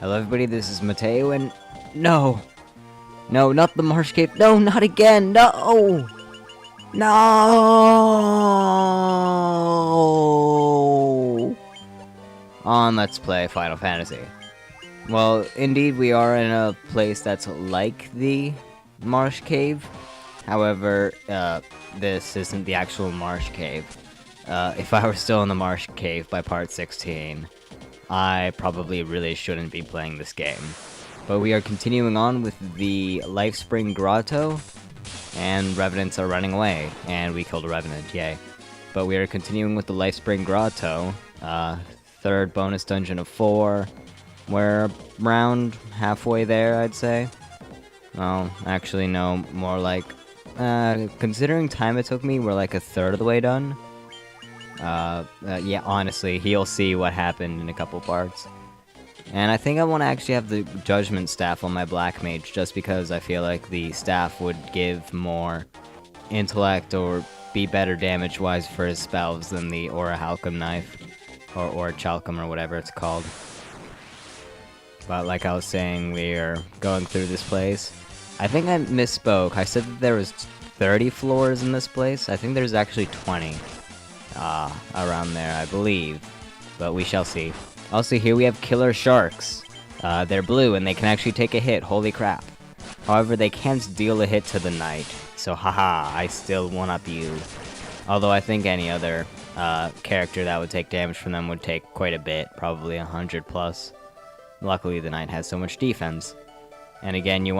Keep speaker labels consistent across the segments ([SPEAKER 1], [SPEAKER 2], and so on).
[SPEAKER 1] Hello everybody, this is Mateo, and no! No, not the Marsh Cave. No, not again! No! No! On Let's Play Final Fantasy. Well, indeed we are in a place that's like the Marsh Cave. However, this isn't the actual Marsh Cave. If I were still in the Marsh Cave by part 16, I probably really shouldn't be playing this game. But we are continuing on with the Lifespring Grotto, and Revenants are running away, and we killed a Revenant, yay. But we are continuing with the Lifespring Grotto, third bonus dungeon of 4. We're around halfway there, I'd say. Well, actually no, more like, considering time it took me, we're like a third of the way done. Yeah, honestly, you'll see what happened in a couple parts. And I think I want to actually have the Judgment Staff on my Black Mage, just because I feel like the staff would give more intellect or be better damage-wise for his spells than the Orichalcum knife, or Orichalcum, or whatever it's called. But like I was saying, we're going through this place. I think I misspoke. I said that there was 30 floors in this place. I think there's actually 20. Around there, I believe. But we shall see. Also, here we have killer sharks. They're blue, and they can actually take a hit. Holy crap. However, they can't deal a hit to the knight. So, haha, I still one-up you. Although I think any other character that would take damage from them would take quite a bit. Probably 100 plus. Luckily, the knight has so much defense. And again, you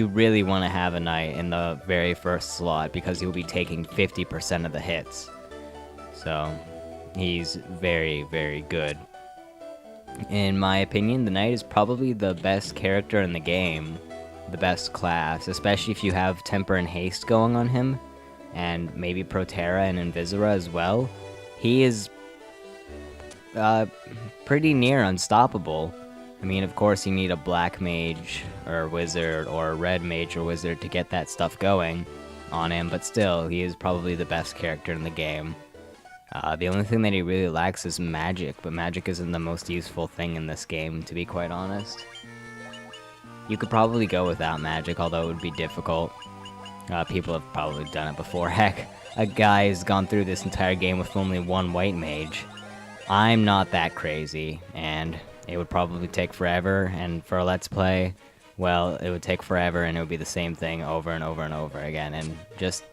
[SPEAKER 1] really want to have a knight in the very first slot, because he'll be taking 50% of the hits. So, he's very, very good. In my opinion, the knight is probably the best character in the game. The best class, especially if you have Temper and Haste going on him. And maybe Protera and Invisora as well. He is pretty near unstoppable. I mean, of course, you need a Black Mage or Wizard or a Red Mage or Wizard to get that stuff going on him. But still, he is probably the best character in the game. The only thing that he really lacks is magic, but magic isn't the most useful thing in this game, to be quite honest. You could probably go without magic, although it would be difficult. People have probably done it before. Heck, a guy has gone through this entire game with only one white mage. I'm not that crazy, and it would probably take forever, and for a Let's Play, well, it would take forever, and it would be the same thing over and over and over again, and just,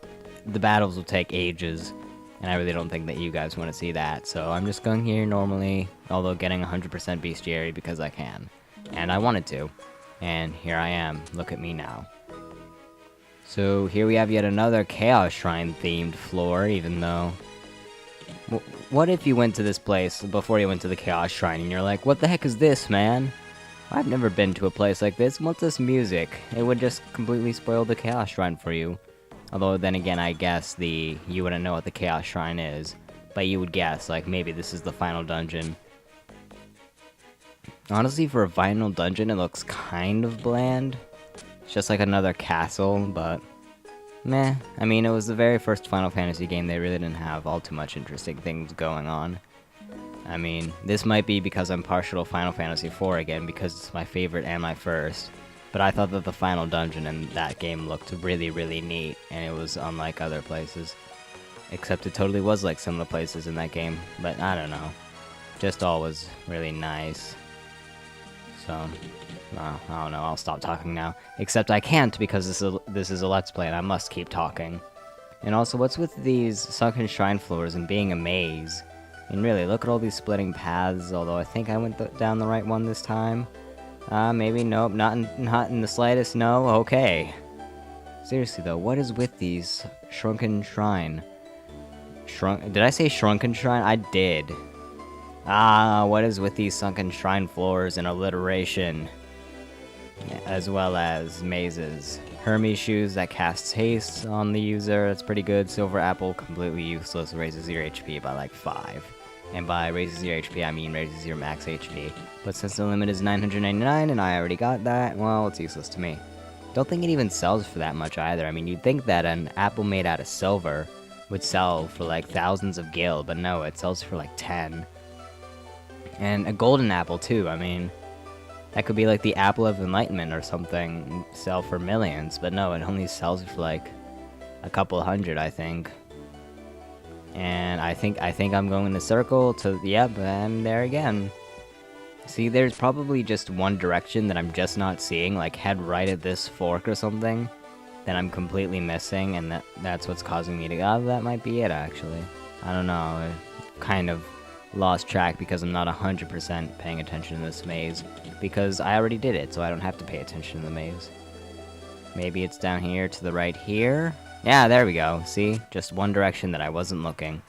[SPEAKER 1] the battles will take ages. And I really don't think that you guys want to see that, so I'm just going here normally, although getting 100% Bestiary because I can. And I wanted to. And here I am. Look at me now. So here we have yet another Chaos Shrine themed floor, even though... What if you went to this place before you went to the Chaos Shrine and you're like, what the heck is this, man? I've never been to a place like this. What's this music? It would just completely spoil the Chaos Shrine for you. Although, then again, I guess you wouldn't know what the Chaos Shrine is. But you would guess, like, maybe this is the final dungeon. Honestly, for a final dungeon, it looks kind of bland. It's just like another castle, but... meh. I mean, it was the very first Final Fantasy game. They really didn't have all too much interesting things going on. I mean, this might be because I'm partial to Final Fantasy IV again, because it's my favorite and my first. But I thought that the final dungeon in that game looked really, really neat, and it was unlike other places. Except it totally was like some of the places in that game, but I don't know. Just all was really nice. So, I don't know, I'll stop talking now. Except I can't, because this is a Let's Play, and I must keep talking. And also, what's with these sunken shrine floors and being a maze? And really, look at all these splitting paths, although I think I went down the right one this time. Maybe, nope, not in the slightest, no, okay. Seriously though, what is with these shrunken shrine? Did I say shrunken shrine? I did. What is with these sunken shrine floors and alliteration? As well as mazes. Hermes shoes that casts haste on the user, that's pretty good. Silver apple, completely useless, raises your HP by like 5. And by raises your HP, I mean raises your max HP. But since the limit is 999 and I already got that, well, it's useless to me. Don't think it even sells for that much either. I mean, you'd think that an apple made out of silver would sell for like thousands of gil, but no, it sells for like 10. And a golden apple too, I mean, That could be like the Apple of Enlightenment or something, sell for millions, but no, it only sells for like a couple hundred, I think. And I think I'm going in a circle to, yep, I'm there again. See, there's probably just one direction that I'm just not seeing, like head right at this fork or something, that I'm completely missing, and that's what's causing me to, oh, that might be it actually. I don't know, I kind of lost track because I'm not 100% paying attention to this maze, because I already did it, so I don't have to pay attention to the maze. Maybe it's down here to the right here? Yeah, there we go, see? Just one direction that I wasn't looking.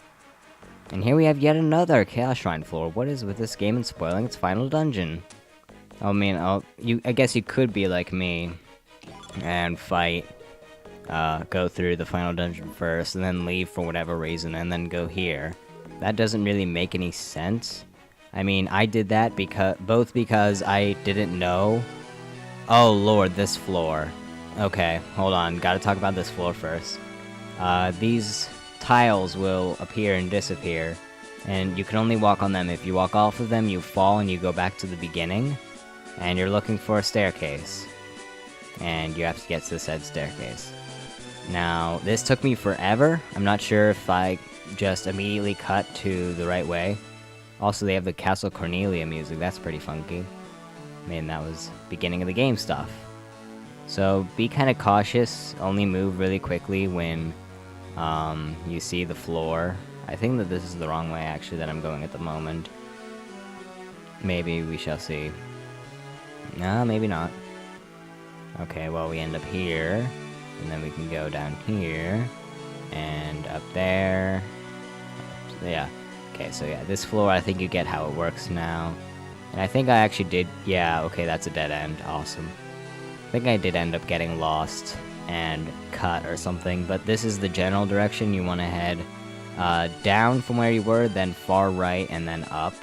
[SPEAKER 1] And here we have yet another Chaos Shrine floor. What is with this game and spoiling its final dungeon? I mean, I guess you could be like me and fight, go through the final dungeon first, and then leave for whatever reason, and then go here. That doesn't really make any sense. I mean, I did that both because I didn't know. Oh lord, this floor. Okay, hold on, gotta talk about this floor first. These tiles will appear and disappear, and you can only walk on them. If you walk off of them, you fall and you go back to the beginning, and you're looking for a staircase. And you have to get to the said staircase. Now, this took me forever. I'm not sure if I just immediately cut to the right way. Also, they have the Castle Cornelia music, that's pretty funky. I mean, that was beginning of the game stuff. So, be kind of cautious, only move really quickly when you see the floor. I think that this is the wrong way, actually, that I'm going at the moment. Maybe, we shall see. No, maybe not. Okay, well, we end up here, and then we can go down here, and up there. Yeah. Okay, so yeah, this floor, I think you get how it works now. And I think I actually did, yeah, okay, that's a dead end, awesome. I think I did end up getting lost and cut or something, but this is the general direction. You want to head down from where you were, then far right, and then up.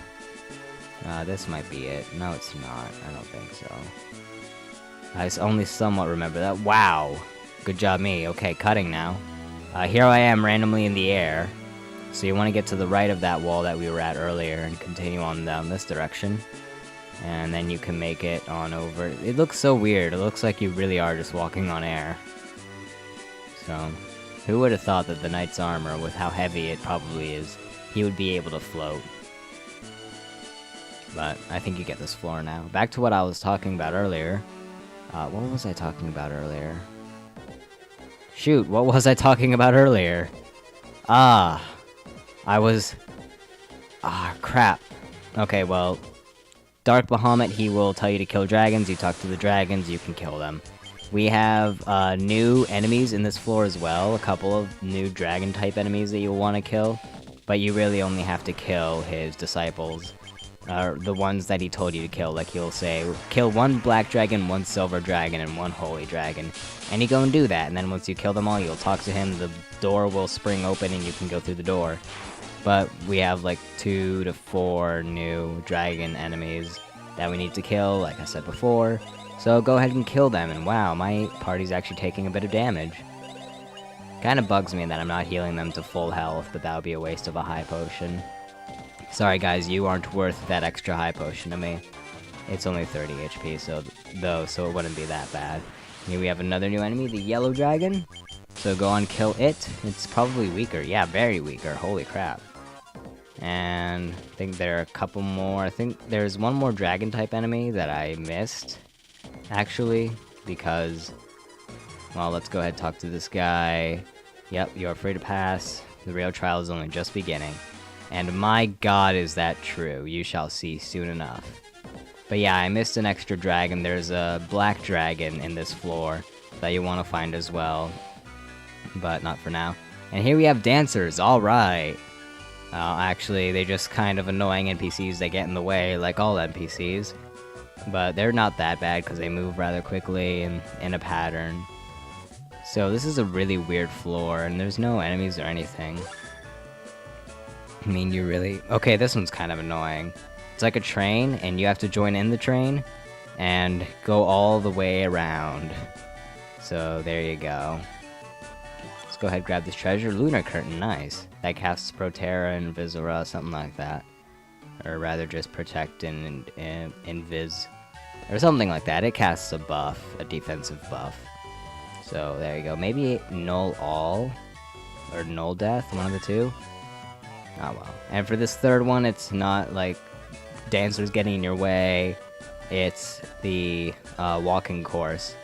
[SPEAKER 1] This might be it. No, it's not. I don't think so. I only somewhat remember that. Wow! Good job me. Okay, cutting now. Here I am randomly in the air. So you want to get to the right of that wall that we were at earlier and continue on down this direction. And then you can make it on over. It looks so weird. It looks like you really are just walking on air. So, who would have thought that the knight's armor, with how heavy it probably is, he would be able to float. But I think you get this floor now. Back to what I was talking about earlier. What was I talking about earlier? Shoot, what was I talking about earlier? Crap. Okay, well, Dark Bahamut, he will tell you to kill dragons. You talk to the dragons, you can kill them. We have new enemies in this floor as well. A couple of new dragon-type enemies that you'll want to kill. But you really only have to kill his disciples. The ones that he told you to kill. Like, he'll say, kill one black dragon, one silver dragon, and one holy dragon. And you go and do that, and then once you kill them all, you'll talk to him, the door will spring open, and you can go through the door. But we have, like, 2 to 4 new dragon enemies that we need to kill, like I said before. So go ahead and kill them, and wow, my party's actually taking a bit of damage. Kinda bugs me that I'm not healing them to full health, but that would be a waste of a high potion. Sorry guys, you aren't worth that extra high potion to me. It's only 30 HP, so it wouldn't be that bad. Here we have another new enemy, the yellow dragon. So go on, kill it. It's probably weaker. Yeah, very weaker. Holy crap. And I think there are a couple more. I think there's one more dragon-type enemy that I missed, actually, because... Well, let's go ahead and talk to this guy. Yep, you are free to pass. The real trial is only just beginning. And my god, is that true. You shall see soon enough. But yeah, I missed an extra dragon. There's a black dragon in this floor that you want to find as well. But not for now. And here we have dancers, alright. Actually, they're just kind of annoying NPCs that get in the way, like all NPCs. But they're not that bad because they move rather quickly and in a pattern. So this is a really weird floor, and there's no enemies or anything. I mean, you really... Okay, this one's kind of annoying. It's like a train, and you have to join in the train and go all the way around. So there you go. Let's go ahead and grab this treasure. Lunar Curtain, nice. That casts Protera and Viscera, something like that. Or rather just Protect and Invis. Or something like that. It casts a buff, a defensive buff. So there you go. Maybe Null All, or Null Death, one of the two. Oh well. And for this third one, it's not like dancers getting in your way. It's the walking course,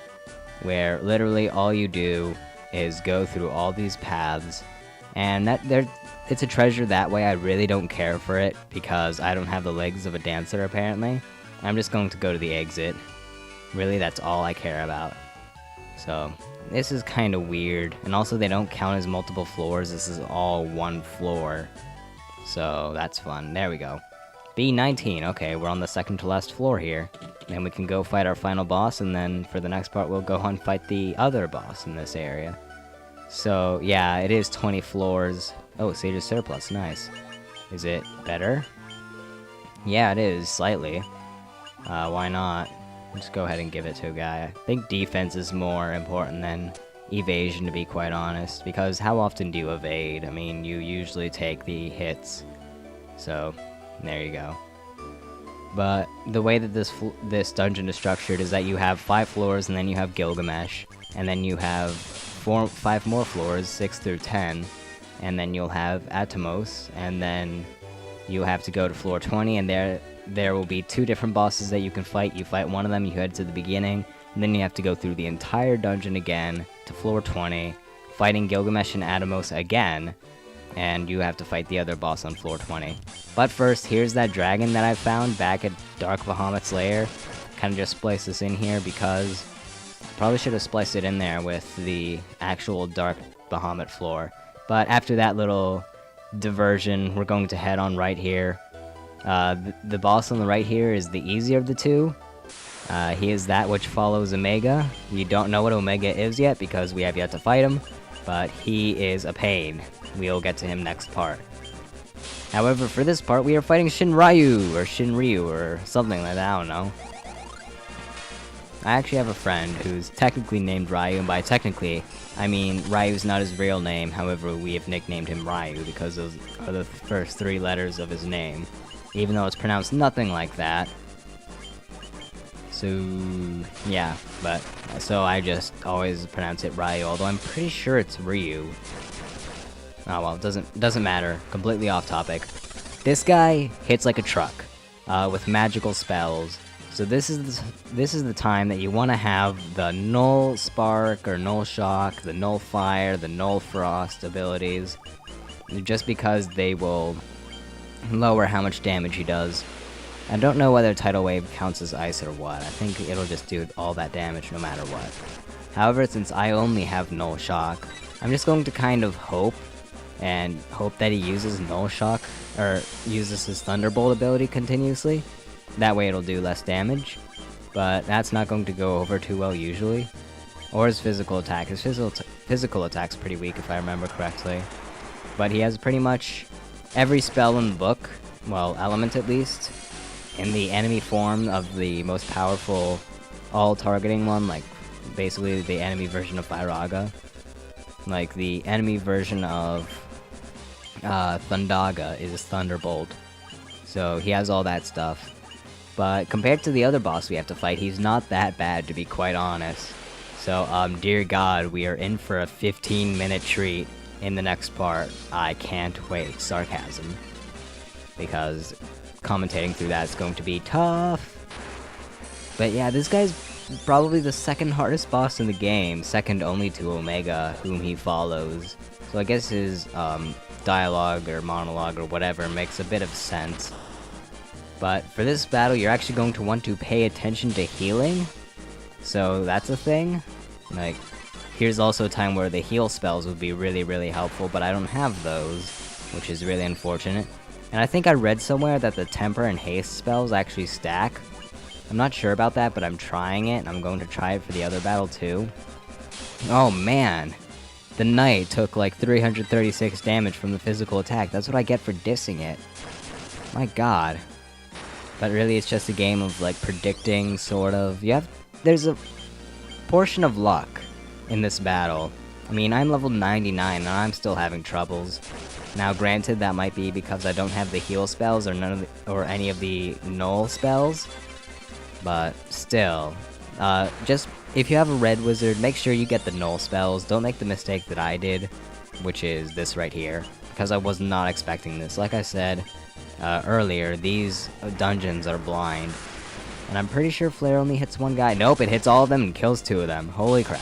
[SPEAKER 1] where literally all you do is go through all these paths, and it's a treasure that way. I really don't care for it because I don't have the legs of a dancer apparently. I'm just going to go to the exit. Really, that's all I care about. So this is kind of weird, and also they don't count as multiple floors. This is all one floor, so that's fun. There we go. B19. Okay, we're on the second to last floor here. Then we can go fight our final boss, and then for the next part we'll go and fight the other boss in this area. So yeah, it is 20 floors. Oh, Sage's Surplus, nice. Is it better? Yeah, it is, slightly. Why not? Just go ahead and give it to a guy. I think defense is more important than evasion, to be quite honest, because how often do you evade? I mean, you usually take the hits. So there you go. But the way that this dungeon is structured is that you have 5 floors, and then you have Gilgamesh, and then you have 5 more floors, 6 through 10, and then you'll have Atomos, and then you'll have to go to floor 20, and there will be 2 different bosses that you can fight. You fight one of them, you head to the beginning, and then you have to go through the entire dungeon again to floor 20, fighting Gilgamesh and Atomos again, and you have to fight the other boss on floor 20. But first, here's that dragon that I found back at Dark Bahamut's lair. Kind of just splice this in here because probably should have spliced it in there with the actual Dark Bahamut floor. But after that little diversion, we're going to head on right here. The boss on the right here is the easier of the two. He is that which follows Omega. We don't know what Omega is yet because we have yet to fight him, but he is a pain. We'll get to him next part. However, for this part, we are fighting Shinryu, or something like that, I don't know. I actually have a friend who's technically named Ryu, and by technically, I mean Ryu's not his real name, however, we have nicknamed him Ryu because those are the first 3 letters of his name, even though it's pronounced nothing like that. So, yeah, but, so I just always pronounce it Ryu, although I'm pretty sure it's Ryu. Oh well, it doesn't matter. Completely off topic. This guy hits like a truck, with magical spells. So this is the time that you want to have the Null Spark or Null Shock, the Null Fire, the Null Frost abilities, just because they will lower how much damage he does. I don't know whether Tidal Wave counts as ice or what. I think it'll just do all that damage no matter what. However, since I only have Null Shock, I'm just going to kind of hope that he uses Null Shock, or uses his Thunderbolt ability continuously. That way it'll do less damage, but that's not going to go over too well usually. Or his physical attack. His physical attack's pretty weak if I remember correctly. But he has pretty much every spell in the book, well, element at least, in the enemy form of the most powerful all-targeting one, like basically the enemy version of Firaga. Like the enemy version of Thundaga is Thunderbolt. So he has all that stuff. But compared to the other boss we have to fight, he's not that bad, to be quite honest. So, dear God, we are in for a 15-minute treat in the next part. I can't wait. Sarcasm. Because commentating through that is going to be tough. But yeah, this guy's probably the second hardest boss in the game, second only to Omega, whom he follows. So I guess his dialogue or monologue or whatever makes a bit of sense. But for this battle, you're actually going to want to pay attention to healing. So that's a thing. Like, here's also a time where the heal spells would be really, really helpful, but I don't have those, which is really unfortunate. And I think I read somewhere that the temper and haste spells actually stack. I'm not sure about that, but I'm trying it, and I'm going to try it for the other battle too. Oh man! The knight took like 336 damage from the physical attack. That's what I get for dissing it. My god. But really, it's just a game of, like, predicting, sort of. There's a portion of luck in this battle. I mean, I'm level 99, and I'm still having troubles. Now, granted, that might be because I don't have the heal spells or any of the null spells. But still, just if you have a red wizard, make sure you get the null spells. Don't make the mistake that I did, which is this right here, because I was not expecting this. Like I said earlier, these dungeons are blind, and I'm pretty sure Flare only hits one guy. Nope, it hits all of them and kills 2 of them. Holy crap.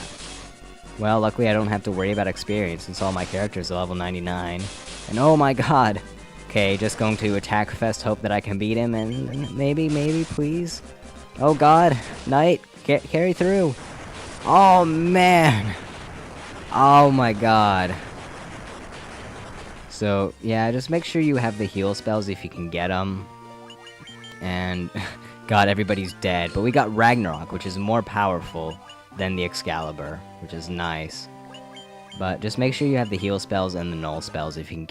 [SPEAKER 1] Well, luckily I don't have to worry about experience since all my characters are level 99. And oh my god! Okay, just going to attack fest, hope that I can beat him, and maybe, please? Oh god, Knight, carry through! Oh man! Oh my god. So, yeah, just make sure you have the heal spells if you can get them. And, god, everybody's dead. But we got Ragnarok, which is more powerful than the Excalibur, which is nice. But just make sure you have the heal spells and the null spells if you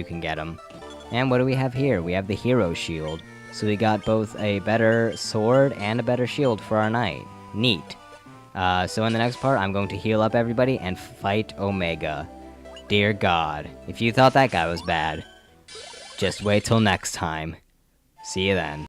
[SPEAKER 1] can get them. And what do we have here? We have the Hero Shield. So we got both a better sword and a better shield for our knight. Neat. So in the next part, I'm going to heal up everybody and fight Omega. Dear God, if you thought that guy was bad, just wait till next time. See you then.